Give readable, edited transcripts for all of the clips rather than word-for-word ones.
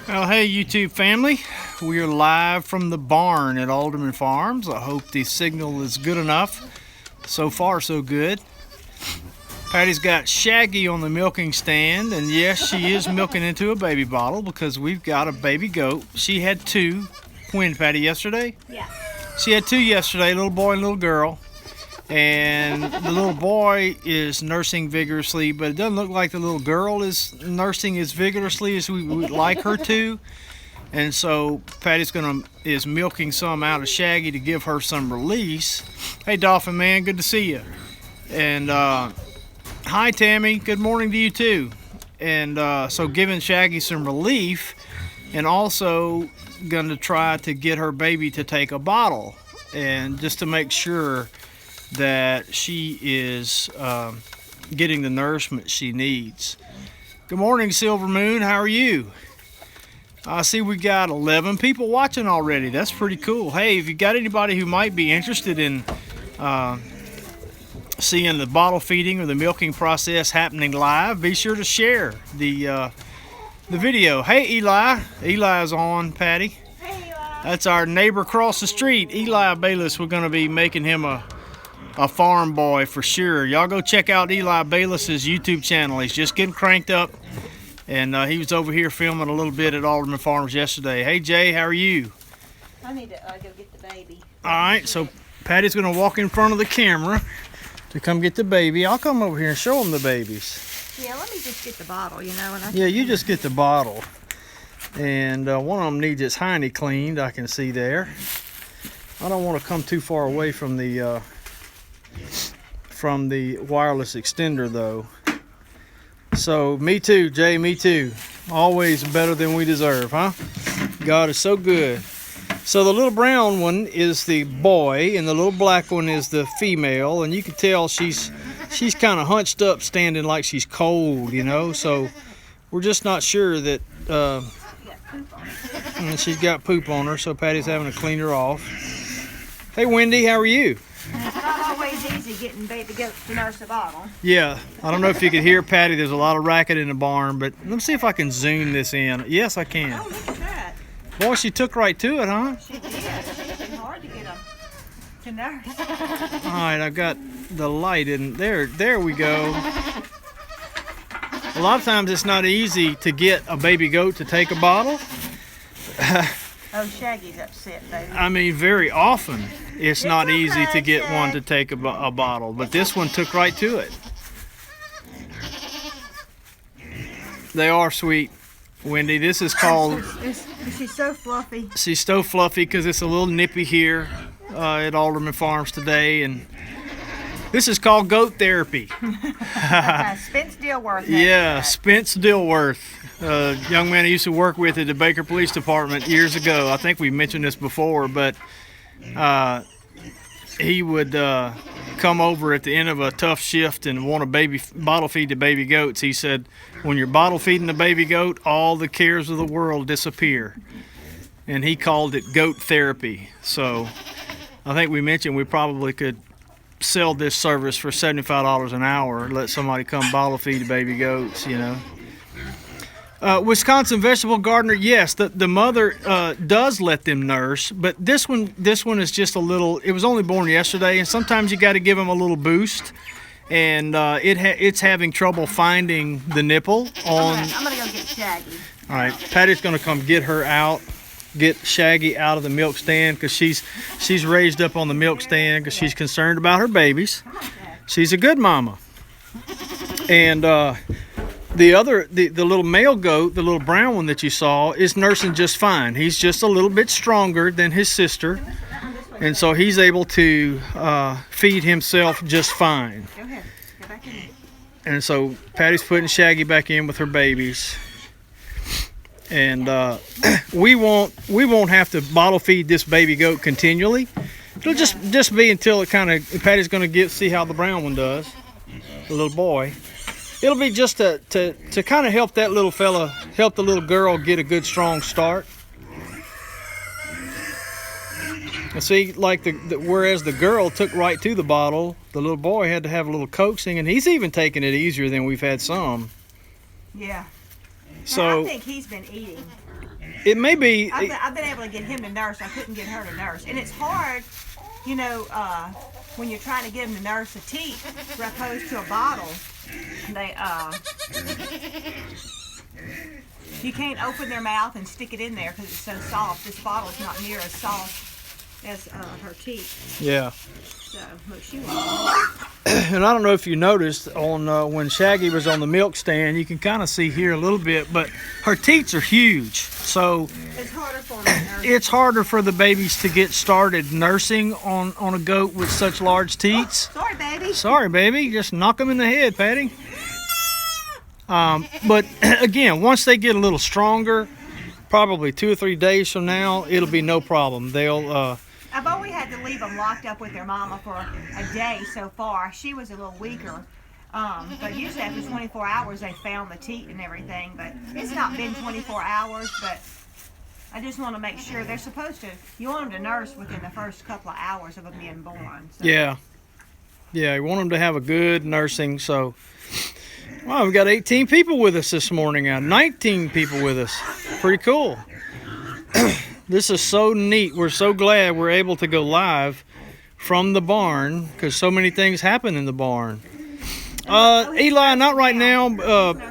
Well, hey YouTube family, we are live from the barn at AldermanFarms. I hope the signal is good enough. So far, so good. Patty's got Shaggy on the milking stand, and yes, she is milking into a baby bottle because we've got a baby goat. She had two. When, Patty, yesterday? Yeah. She had two yesterday, a little boy and a little girl. And the little boy is nursing vigorously, but it doesn't look like the little girl is nursing as vigorously as we would like her to. And so Patty's is milking some out of Shaggy to give her some release. Hey Dolphin Man, good to see you. And hi Tammy, good morning to you too. And so giving Shaggy some relief, and also going to try to get her baby to take a bottle, and just to make sure that she is getting the nourishment she needs. Good morning, Silver Moon. How are you? I see we got 11 people watching already. That's pretty cool. Hey, if you got anybody who might be interested in seeing the bottle feeding or the milking process happening live, be sure to share the video. Hey, Eli. Eli's on, Patty. Hey, Eli. That's our neighbor across the street, Eli Bayless. We're going to be making him a farm boy for sure. Y'all go check out Eli Bayless's YouTube channel. He's just getting cranked up, and he was over here filming a little bit at AldermanFarms yesterday. Hey Jay, how are you? I need to go get the baby. All right, so Patty's gonna walk in front of the camera to come get the baby. I'll come over here and show him the babies. Yeah, let me just get the bottle, you know. Yeah, you just get the bottle. And one of them needs its hiney cleaned, I can see there. I don't want to come too far away from the wireless extender though. So me too, Jay, me too. Always better than we deserve, huh? God is so good. So the little brown one is the boy, and the little black one is the female, and you can tell she's kind of hunched up, standing like she's cold, you know. So we're just not sure that and she's got poop on her, so Patty's having to clean her off. Hey Wendy, how are you? It's not always easy getting baby goats to nurse a bottle. Yeah, I don't know if you could hear Patty. There's a lot of racket in the barn, but let me see if I can zoom this in. Yes, I can. Oh, look at that. Boy, she took right to it, huh? She did. It's been hard to get them to nurse. All right, I've got the light in there. There we go. A lot of times it's not easy to get a baby goat to take a bottle. Oh, Shaggy's upset, baby. I mean, very often it's not easy to get one to take a bottle, but this one took right to it. They are sweet, Wendy. This is called... She's so fluffy. She's so fluffy because it's a little nippy here at AldermanFarms today, and this is called goat therapy. Spence Dilworth. Yeah, Spence Dilworth. Young man I used to work with at the Baker Police Department years ago. I think we mentioned this before, but he would come over at the end of a tough shift and want to bottle feed the baby goats. He said, when you're bottle feeding the baby goat, all the cares of the world disappear. And he called it goat therapy. So I think we mentioned we probably could sell this service for $75 an hour, let somebody come bottle feed the baby goats, you know. Wisconsin vegetable gardener, yes, the mother does let them nurse, but this one is just a little. It was only born yesterday, and sometimes you got to give them a little boost, and it's having trouble finding the nipple on. I'm gonna go get Shaggy. All right, Patty's gonna come get her out, get Shaggy out of the milk stand because she's raised up on the milk stand because she's concerned about her babies. She's a good mama, and. The little male goat, the little brown one that you saw, is nursing just fine. He's just a little bit stronger than his sister, and so he's able to feed himself just fine. Go ahead. Go back in. And so Patty's putting Shaggy back in with her babies, and we won't have to bottle feed this baby goat continually. It'll just be until it kind of Patty's going to see how the brown one does, the little boy. It'll be just to kind of help that little fella, help the little girl get a good strong start. And see, like whereas the girl took right to the bottle, the little boy had to have a little coaxing, and he's even taking it easier than we've had some. Yeah. So I think he's been eating. It may be. I've been able to get him to nurse. I couldn't get her to nurse, and it's hard, you know, when you're trying to get him to nurse a teat, opposed to a bottle. They you can't open their mouth and stick it in there because it's so soft. This bottle is not near as soft as her teat. Yeah. So look, she was. And I don't know if you noticed on when Shaggy was on the milk stand, you can kind of see here a little bit, but her teats are huge, so It's harder for them to nurse. it's harder for the babies to get started nursing on a goat with such large teats. Sorry, baby. Sorry, baby, just knock them in the head, Patti. But again, once they get a little stronger, probably 2 or 3 days from now, it'll be no problem. They'll I've only had to leave them locked up with their mama for a day so far. She was a little weaker. But usually after 24 hours they found the teat and everything. But it's not been 24 hours, but I just want to make sure they're supposed to, you want them to nurse within the first couple of hours of them being born. So. Yeah, you want them to have a good nursing. So, wow, we've got 18 people with us this morning now, 19 people with us. Pretty cool. This is so neat. We're so glad we're able to go live from the barn because so many things happen in the barn. Eli, not right now.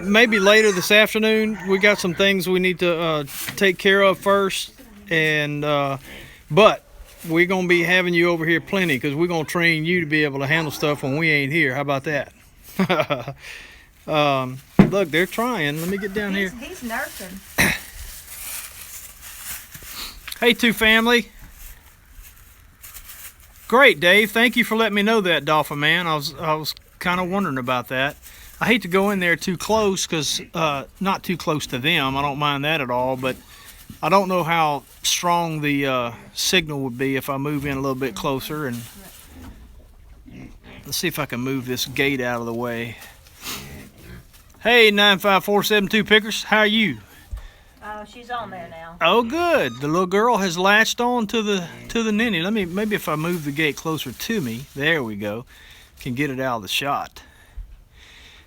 Maybe later this afternoon. We got some things we need to take care of first, and but we're gonna be having you over here plenty because we're gonna train you to be able to handle stuff when we ain't here. How about that? Look, they're trying. Let me get down here. He's nursing. Hey, two family. Great, Dave. Thank you for letting me know that, Dolphin Man. I was kind of wondering about that. I hate to go in there too close because not too close to them. I don't mind that at all, but I don't know how strong the signal would be if I move in a little bit closer. And let's see if I can move this gate out of the way. Hey, 95472 Pickers, how are you? Oh, she's on there now. Oh, good. The little girl has latched on to the ninny. Maybe if I move the gate closer to me, there we go, can get it out of the shot.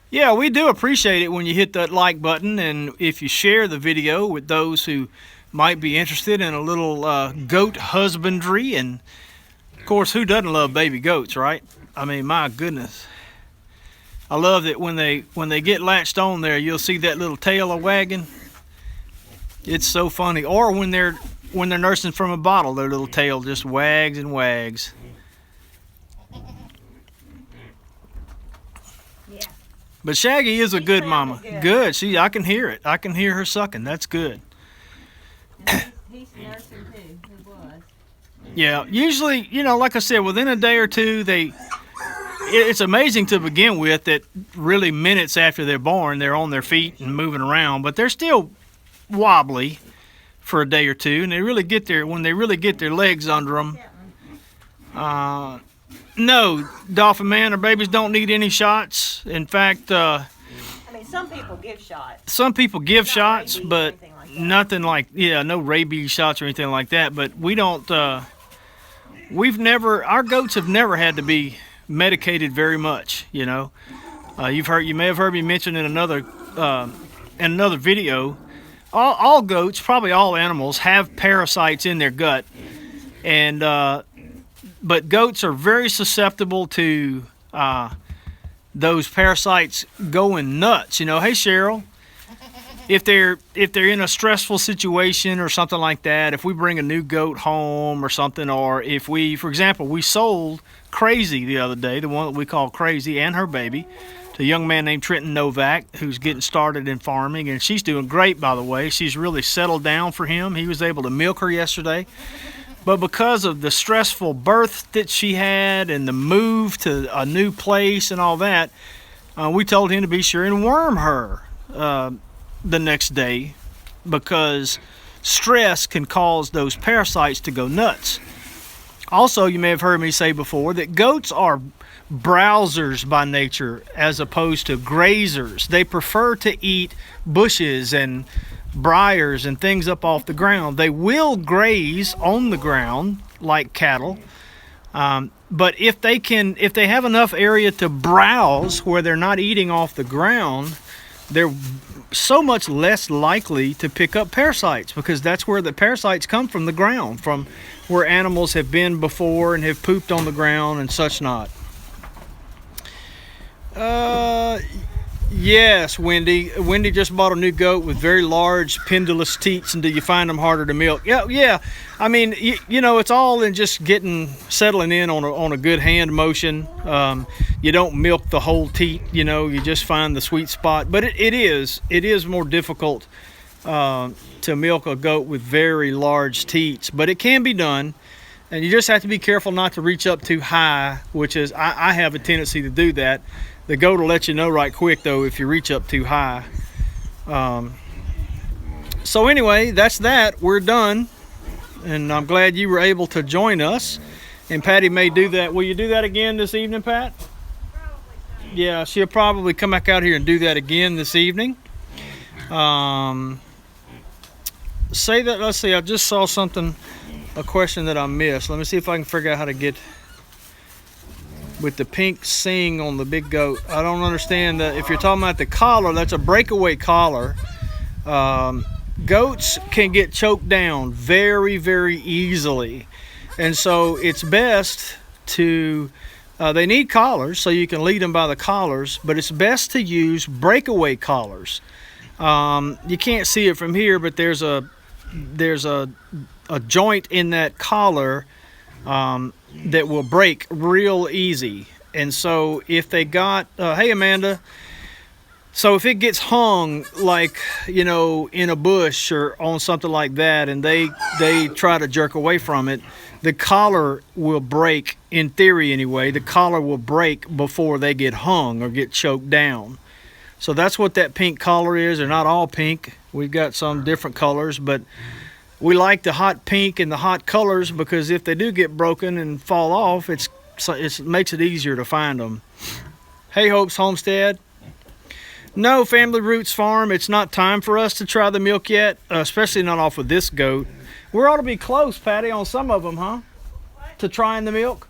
Yeah, we do appreciate it when you hit that like button, and if you share the video with those who might be interested in a little goat husbandry. And of course, who doesn't love baby goats, right? I mean, my goodness. I love that when they get latched on there, you'll see that little tail a wagging. It's so funny. Or when they're nursing from a bottle, their little tail just wags and wags. Yeah. But Shaggy is a good mama. Good. I can hear it. I can hear her sucking. That's good. He's nursing too. He was. Yeah. Usually, like I said, within a day or two, it's amazing to begin with that really minutes after they're born, they're on their feet and moving around, but they're still wobbly for a day or two, and when they really get their legs under them. No, Dolphin Man, our babies don't need any shots. In fact, I mean, some people give shots. some people give Not shots, rabies or but anything like that. nothing like, no rabies shots or anything like that. But we don't, our goats have never had to be medicated very much, you may have heard me mention in another video. All goats, probably all animals, have parasites in their gut, and but goats are very susceptible to those parasites going nuts. Hey, Cheryl, if they're in a stressful situation or something like that, if we bring a new goat home or something, or if for example, we sold Crazy the other day, the one that we call Crazy, and her baby, to a young man named Trenton Novak, who's getting started in farming, and she's doing great, by the way. She's really settled down for him. He was able to milk her yesterday. But because of the stressful birth that she had and the move to a new place and all that, we told him to be sure and worm her the next day, because stress can cause those parasites to go nuts. Also, you may have heard me say before that goats are browsers by nature as opposed to grazers. They prefer to eat bushes and briars and things up off the ground. They will graze on the ground like cattle, but if they have enough area to browse where they're not eating off the ground, they're so much less likely to pick up parasites, because that's where the parasites come from, the ground, from where animals have been before and have pooped on the ground and such not. Yes, Wendy. Wendy just bought a new goat with very large pendulous teats, and do you find them harder to milk? Yeah. I mean, you know, it's all in just settling in on a good hand motion. You don't milk the whole teat, you know, you just find the sweet spot. But it is more difficult to milk a goat with very large teats, but it can be done. And you just have to be careful not to reach up too high, which is, I have a tendency to do that. The goat will let you know right quick, though, if you reach up too high. So anyway, that's that. We're done. And I'm glad you were able to join us. And Patti may do that. Will you do that again this evening, Pat? Yeah, she'll probably come back out here and do that again this evening. Say that, let's see, I just saw something, a question that I missed. Let me see if I can figure out how to get with the pink sing on the big goat. I don't understand that. If you're talking about the collar, that's a breakaway collar. Goats can get choked down very, very easily. And so it's best to, they need collars, so you can lead them by the collars, but it's best to use breakaway collars. You can't see it from here, but there's a joint in that collar that will break real easy. And so if they got, hey Amanda, so if it gets hung, like, you know, in a bush or on something like that, and they try to jerk away from it, the collar will break, in theory anyway. The collar will break before they get hung or get choked down. So that's what that pink collar is. They're not all pink. We've got some different colors, but we like the hot pink and the hot colors, because if they do get broken and fall off, it makes it easier to find them. Hey, Hope's Homestead. No, Family Roots Farm, it's not time for us to try the milk yet, especially not off of this goat. We ought to be close, Patti, on some of them, huh? What? To trying the milk?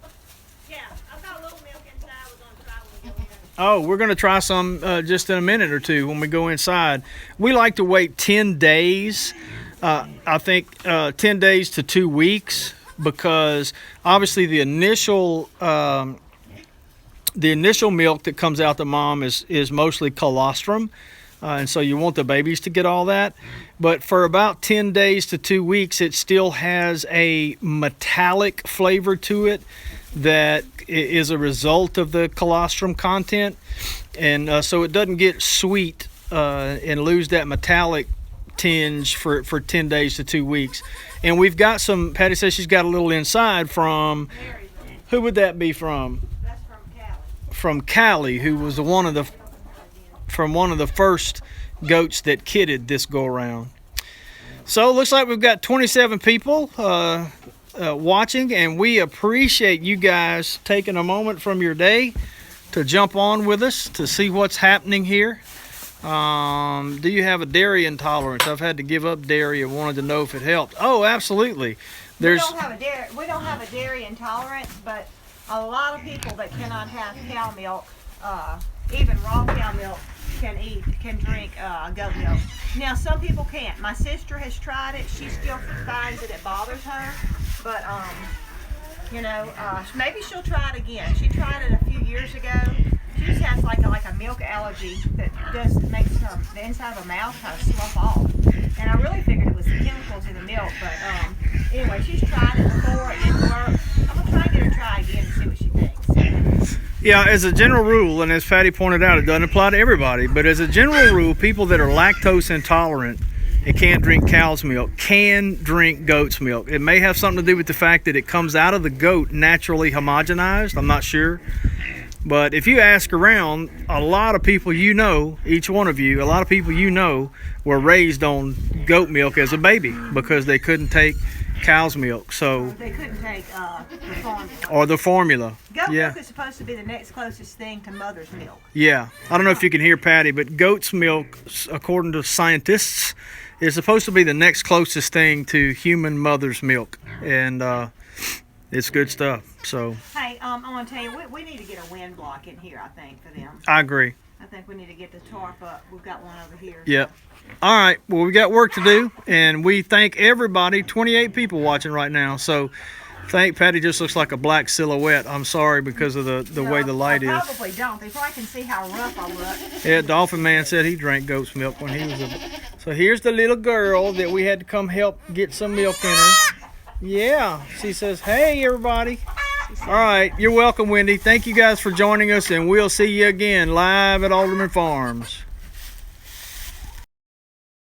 Yeah, I've got a little milk inside. I was going to try when we go in. Oh, we're going to try some just in a minute or two when we go inside. We like to wait 10 days. I think 10 days to 2 weeks, because obviously the initial milk that comes out the mom is mostly colostrum, and so you want the babies to get all that. But for about 10 days to 2 weeks, it still has a metallic flavor to it that is a result of the colostrum content, and so it doesn't get sweet and lose that metallic tinge for 10 days to 2 weeks. And we've got some, Patti says she's got a little inside from, who would that be from? That's from Callie. From Callie, who was one of the first goats that kidded this go around. So it looks like we've got 27 people watching, and we appreciate you guys taking a moment from your day to jump on with us to see what's happening here. Do you have a dairy intolerance? I've had to give up dairy and wanted to know if it helped. Oh, absolutely. We don't have a dairy intolerance, but a lot of people that cannot have cow milk, even raw cow milk, can drink goat milk. Now, some people can't. My sister has tried it. She still finds that it bothers her, but you know, maybe she'll try it again. She tried it a few years ago. She just has like a milk allergy that makes the inside of her mouth kind of slough off. And I really figured it was the chemicals in the milk, but anyway, she's tried it before. It didn't work. I'm gonna try and get her to try again and see what she thinks. Yeah, as a general rule, and as Patti pointed out, it doesn't apply to everybody, but as a general rule, people that are lactose intolerant and can't drink cow's milk can drink goat's milk. It may have something to do with the fact that it comes out of the goat naturally homogenized. I'm not sure. But if you ask around, a lot of people you know, each one of you, a lot of people you know were raised on goat milk as a baby because they couldn't take cow's milk. So they couldn't take the formula. Or the formula. Goat milk is supposed to be the next closest thing to mother's milk. Yeah. I don't know if you can hear Patti, but goat's milk, according to scientists, is supposed to be the next closest thing to human mother's milk. And it's good stuff. So hey, I want to tell you, we need to get a wind block in here, I think, for them. I agree. think we need to get the tarp up. We've got one over here. Yep. All right. Well, we got work to do, and we thank everybody. 28 people watching right now. So, Patti just looks like a black silhouette. I'm sorry because of the way the light they is. probably don't. They probably can see how rough I look. Yeah, Dolphin Man said he drank goat's milk when he was a... So here's the little girl that we had to come help get some milk in her. Yeah, she says, hey, everybody. All right, you're welcome, Wendy. Thank you guys for joining us, and we'll see you again live at Alderman Farms.